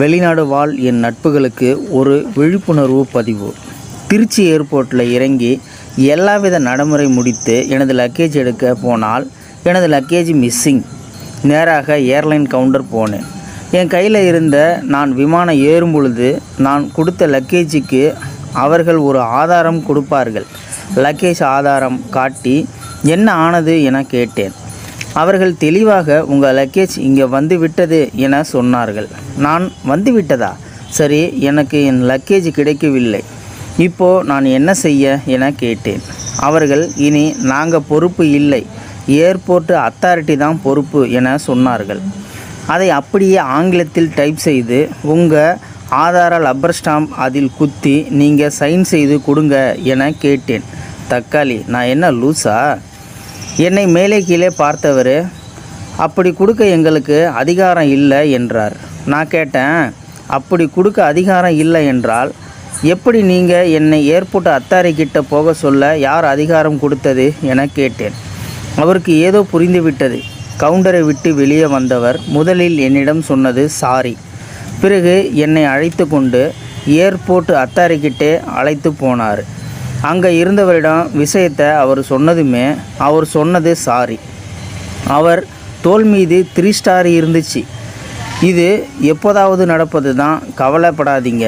வெளிநாடு வாழ் என் நட்புகளுக்கு ஒரு விழிப்புணர்வு பதிவு. திருச்சி ஏர்போர்ட்டில் இறங்கி எல்லாவித நடைமுறை முடித்து எனது லக்கேஜ் எடுக்க போனால் எனது லக்கேஜ் மிஸ்ஸிங். நேராக ஏர்லைன் கவுண்டர் போனேன். என் கையில் இருந்த நான் விமானம் ஏறும் பொழுது நான் கொடுத்த லக்கேஜுக்கு அவர்கள் ஒரு ஆதாரம் கொடுப்பார்கள். லக்கேஜ் ஆதாரம் காட்டி என்ன ஆனது என கேட்டேன். அவர்கள் தெளிவாக உங்கள் லக்கேஜ் இங்கே வந்து விட்டது என சொன்னார்கள். நான் வந்து விட்டதா? சரி, எனக்கு என் லக்கேஜ் கிடைக்கவில்லை, இப்போது நான் என்ன செய்ய என கேட்டேன். அவர்கள் இனி நாங்கள் பொறுப்பு இல்லை, ஏர்போர்ட் அத்தாரிட்டி தான் பொறுப்பு என சொன்னார்கள். அதை அப்படியே ஆங்கிலத்தில் டைப் செய்து உங்கள் ஆதார லப்பர் ஸ்டாம்ப் அதில் குத்தி நீங்கள் சைன் செய்து கொடுங்க என கேட்டேன். தக்காளி, நான் என்ன லூஸா? என்னை மேலே கீழே பார்த்தவர் அப்படி கொடுக்க எங்களுக்கு அதிகாரம் இல்லை என்றார். நான் கேட்டேன், அப்படி கொடுக்க அதிகாரம் இல்லை என்றால் எப்படி நீங்கள் என்னை ஏர்போர்ட் அத்தாரிக்கிட்ட போக சொல்ல யார் அதிகாரம் கொடுத்தது என கேட்டேன். அவருக்கு ஏதோ புரிந்துவிட்டது. கவுண்டரை விட்டு வெளியே வந்தவர் முதலில் என்னிடம் சொன்னது சாரி. பிறகு என்னை அழைத்து கொண்டு ஏர்போர்ட் அத்தாரிக்கிட்டே அழைத்து போனார். அங்கே இருந்தவரிடம் விஷயத்தை அவர் சொன்னதுமே அவர் சொன்னது சாரி. அவர் தோல் மீது 3 ஸ்டார் இருந்துச்சு. இது எப்போதாவது நடப்பது தான், கவலைப்படாதீங்க,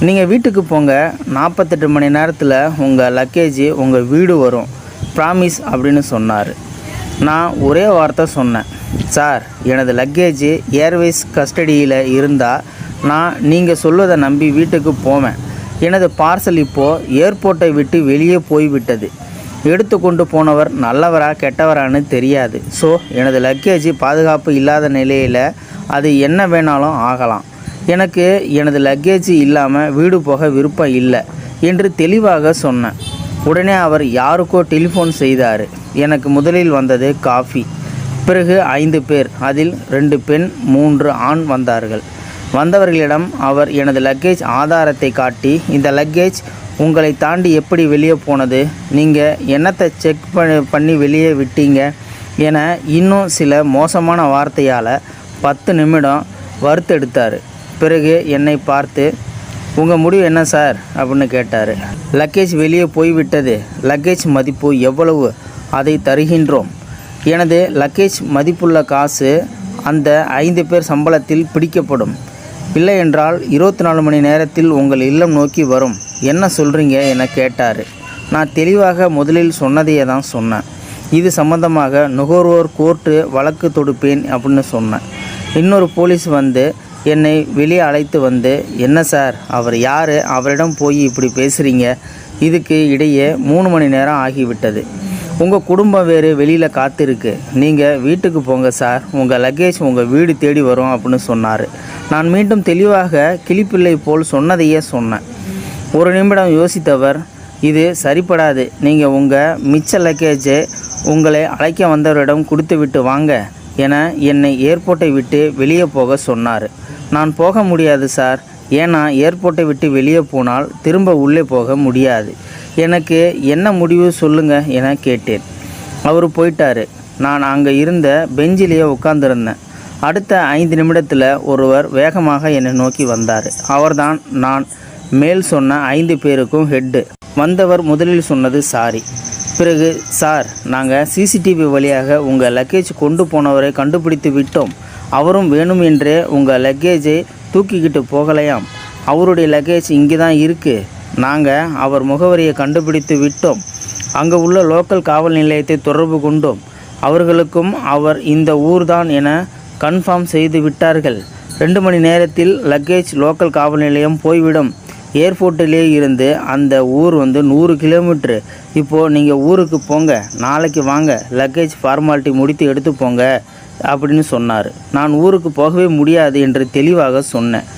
நீங்கள் வீட்டுக்கு போங்க, 48 மணி நேரத்தில் உங்கள் லக்கேஜ் உங்கள் வீடு வரும், ப்ராமிஸ் அப்படின்னு சொன்னார். நான் ஒரே வார்த்தை சொன்னேன், சார் எனது லக்கேஜ் ஏர்வேஸ் கஸ்டடியில் இருந்தால் நான் நீங்கள் சொல்வதை நம்பி வீட்டுக்கு போவேன். எனது பார்சல் இப்போது ஏர்போர்ட்டை விட்டு வெளியே போய்விட்டது. எடுத்து கொண்டு போனவர் நல்லவரா கெட்டவரான்னு தெரியாது. ஸோ எனது லக்கேஜ் பாதுகாப்பு இல்லாத நிலையில் அது என்ன வேணாலும் ஆகலாம். எனக்கு எனது லக்கேஜ் இல்லாமல் வீடு போக விருப்பம் இல்லை என்று தெளிவாக சொன்னேன். உடனே அவர் யாருக்கோ டெலிஃபோன் செய்தார். எனக்கு முதலில் வந்தது காஃபி. பிறகு 5 பேர், அதில் 2 பெண் 3 ஆண் வந்தார்கள். வந்தவர்களிடம் அவர் எனது லக்கேஜ் ஆதாரத்தை காட்டி, இந்த லக்கேஜ் உங்களை தாண்டி எப்படி வெளியே போனது, நீங்கள் என்னத்தை செக் பண்ணி வெளியே விட்டீங்க என இன்னும் சில மோசமான வார்த்தையால் 10 நிமிடம் வறுத்தெடுத்தார். பிறகு என்னை பார்த்து, உங்கள் முடிவு என்ன சார் அப்படின்னு கேட்டார். லக்கேஜ் வெளியே போய்விட்டது, லக்கேஜ் மதிப்பு எவ்வளவு, அதை தருகின்றோம். எனது லக்கேஜ் மதிப்புள்ள காசு அந்த 5 பேர் சம்பளத்தில் பிடிக்கப்படும். இல்லை என்றால் 24 மணி நேரத்தில் உங்கள் இல்லம் நோக்கி வரும். என்ன சொல்கிறீங்க என கேட்டார். நான் தெளிவாக முதலில் சொன்னதையே தான் சொன்னேன். இது சம்பந்தமாக நுகர்வோர் கோர்ட்டு வழக்கு தொடுப்பேன் அப்படின்னு சொன்னேன். இன்னொரு போலீஸ் வந்து என்னை வெளியே அழைத்து வந்து, என்ன சார் அவர் யார், அவரிடம் போய் இப்படி பேசுகிறீங்க, இதுக்கு இடையே 3 மணி நேரம் ஆகிவிட்டது, உங்கள் குடும்பம் வேறு வெளியில் காத்திருக்கு, நீங்கள் வீட்டுக்கு போங்க சார், உங்கள் லக்கேஜ் உங்கள் வீடு தேடி வரும் அப்படின்னு சொன்னார். நான் மீண்டும் தெளிவாக கிளிப்பிள்ளை போல் சொன்னதையே சொன்னேன். ஒரு நிமிடம் யோசித்தவர், இது சரிப்படாது, நீங்கள் உங்கள் மிச்ச லக்கேஜை உங்களை அழைக்க வந்தவரிடம் கொடுத்து விட்டு வாங்க என என்னை ஏர்போர்ட்டை விட்டு வெளியே போக சொன்னார். நான் போக முடியாது சார், ஏன்னா ஏர்போர்ட்டை விட்டு வெளியே போனால் திரும்ப உள்ளே போக முடியாது, எனக்கு என்ன முடிவு சொல்லுங்க என கேட்டேன். அவர் போயிட்டார். நான் அங்கே இருந்த பெஞ்சிலேயே உட்கார்ந்துருந்தேன். அடுத்த 5 நிமிடத்தில் ஒருவர் வேகமாக என்னை நோக்கி வந்தார். அவர்தான் நான் மேல் சொன்ன 5 பேருக்கும் ஹெட்டு. வந்தவர் முதலில் சொன்னது சாரி. பிறகு, சார் நாங்கள் சிசிடிவி வழியாக உங்கள் லக்கேஜ் கொண்டு போனவரை கண்டுபிடித்து விட்டோம். அவரும் வேணும் என்றே உங்கள் லக்கேஜை தூக்கிக்கிட்டு போகலையாம். அவருடைய லக்கேஜ் இங்கே தான் இருக்குது. நாங்கள் அவர் முகவரியை கண்டுபிடித்து விட்டோம். அங்கே உள்ள லோக்கல் காவல் நிலையத்தை தொடர்பு கொண்டோம். அவர்களுக்கும் அவர் இந்த ஊர்தான் என கன்ஃபார்ம் செய்து விட்டார்கள். 2 மணி நேரத்தில் லக்கேஜ் லோக்கல் காவல் நிலையம் போய்விடும். ஏர்போர்ட்டிலே இருந்து அந்த ஊர் 100 கிலோமீட்ரு. இப்போது நீங்கள் ஊருக்கு போங்க, நாளைக்கு வாங்க, லக்கேஜ் ஃபார்மாலிட்டி முடித்து எடுத்து போங்க அப்படின்னு சொன்னார். நான் ஊருக்கு போகவே முடியாது என்று தெளிவாக சொன்னேன்.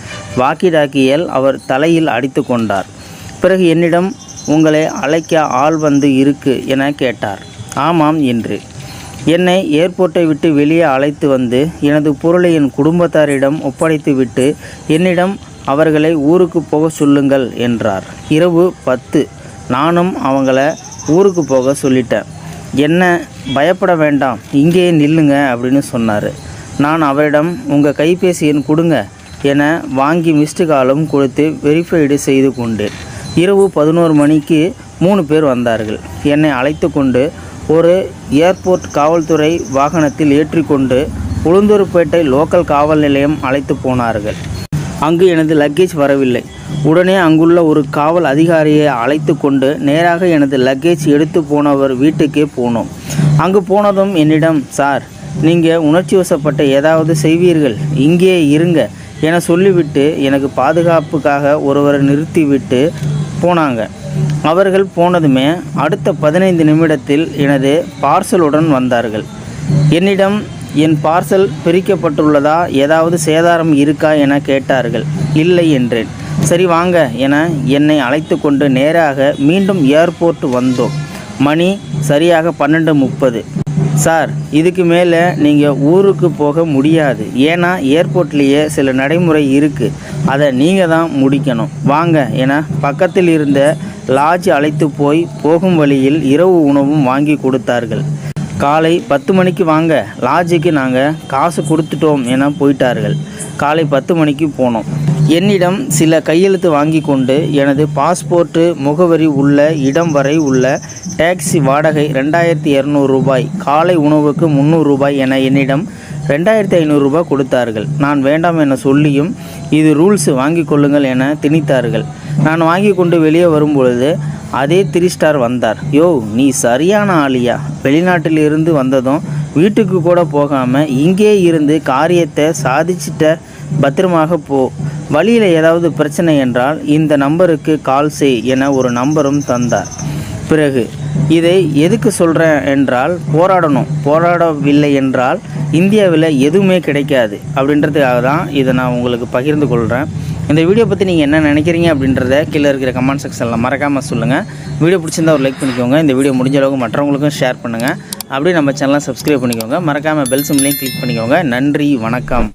வாக்கி டாக்கியால் அவர் தலையில் அடித்து கொண்டார். பிறகு என்னிடம், உங்களை அழைக்க ஆள் வந்து இருக்கு என கேட்டார். ஆமாம் என்று. என்னை ஏர்போர்ட்டை விட்டு வெளியே அழைத்து வந்து எனது பொருளை என் குடும்பத்தாரிடம் ஒப்படைத்து விட்டு என்னிடம் அவர்களை ஊருக்கு போக சொல்லுங்கள் என்றார். இரவு 10. நானும் அவங்கள ஊருக்கு போக சொல்லிட்டேன். என்ன பயப்பட வேண்டாம், இங்கேயே நில்லுங்க அப்படின்னு சொன்னார். நான் அவரிடம், உங்கள் கைபேசி எண் கொடுங்க, என வாங்கி மிஸ்டு காலும் கொடுத்து வெரிஃபைடு செய்து கொண்டேன். இரவு 11 மணிக்கு 3 பேர் வந்தார்கள். என்னை அழைத்து கொண்டு ஒரு ஏர்போர்ட் காவல்துறை வாகனத்தில் ஏற்றிக்கொண்டு உளுந்தூர்பேட்டை லோக்கல் காவல் நிலையம் அழைத்து போனார்கள். அங்கு எனது லக்கேஜ் வரவில்லை. உடனே அங்குள்ள ஒரு காவல் அதிகாரியை அழைத்து கொண்டு நேராக எனது லக்கேஜ் எடுத்து போனவர் வீட்டுக்கே போனோம். அங்கு போனதும் என்னிடம், சார், நீங்கள் உணர்ச்சி வசப்பட்ட ஏதாவது செய்வீர்கள், இங்கே இருங்க என சொல்லிவிட்டு எனக்கு பாதுகாப்புக்காக ஒருவரை நிறுத்திவிட்டு போனாங்க. அவர்கள் போனதுமே அடுத்த 15 நிமிடத்தில் எனது பார்சலுடன் வந்தார்கள். என்னிடம் என் பார்சல் பிரிக்கப்பட்டுள்ளதா, ஏதாவது சேதாரம் இருக்கா என கேட்டார்கள். இல்லை என்றேன். சரி வாங்க என என்னை அழைத்து கொண்டு நேராக மீண்டும் ஏர்போர்ட் வந்தோம். மணி சரியாக 12:30. சார், இதுக்கு மேலே நீங்கள் ஊருக்கு போக முடியாது. ஏன்னா ஏர்போர்ட்லேயே சில நடைமுறை இருக்குது, அதை நீங்கள் தான் முடிக்கணும். வாங்க என பக்கத்தில் இருந்த லாட்ஜ் அழைத்து போய் போகும் வழியில் இரவு உணவும் வாங்கி கொடுத்தார்கள். காலை 10 மணிக்கு வாங்க, லாட்ஜுக்கு நாங்கள் காசு கொடுத்துட்டோம் என போயிட்டார்கள். காலை 10 மணிக்கு போனோம். என்னிடம் சில கையெழுத்து வாங்கி கொண்டு எனது பாஸ்போர்ட்டு, முகவரி உள்ள இடம் வரை உள்ள டாக்ஸி வாடகை 2200 ரூபாய், காலை உணவுக்கு 300 ரூபாய் என என்னிடம் 2500 ரூபாய் கொடுத்தார்கள். நான் வேண்டாம் என சொல்லியும் இது ரூல்ஸ், வாங்கி கொள்ளுங்கள் என திணித்தார்கள். நான் வாங்கி கொண்டு வெளியே வரும்பொழுது அதே 3 ஸ்டார் வந்தார். யோ, நீ சரியான ஆளியா, வெளிநாட்டில் இருந்து வந்ததும் வீட்டுக்கு கூட போகாமல் இங்கே இருந்து காரியத்தை சாதிச்சிட்ட, பத்திரமாக போ. வழியில் ஏதாவது பிரச்சனை என்றால் இந்த நம்பருக்கு கால் செய் என ஒரு நம்பரும் தந்தார். பிறகு இதை எதுக்கு சொல்கிறேன் என்றால், போராடவில்லை என்றால் இந்தியாவில் எதுவுமே கிடைக்காது அப்படின்றதுக்காக தான் இதை நான் உங்களுக்கு பகிர்ந்து கொள்கிறேன். இந்த வீடியோ பற்றி நீங்கள் என்ன நினைக்கிறீங்க அப்படின்றத கீழே இருக்கிற கமெண்ட் செக்ஷனில் மறக்காமல் சொல்லுங்கள். வீடியோ பிடிச்சிருந்தா ஒரு லைக் பண்ணிக்கோங்க. இந்த வீடியோ முடிஞ்ச அளவுக்கு மற்றவங்களுக்கும் ஷேர் பண்ணுங்கள். அப்படியே நம்ம சேனலை சப்ஸ்கிரைப் பண்ணிக்கோங்க. மறக்காமல் பெல் சிம்பலையும் கிளிக் பண்ணிக்கோங்க. நன்றி, வணக்கம்.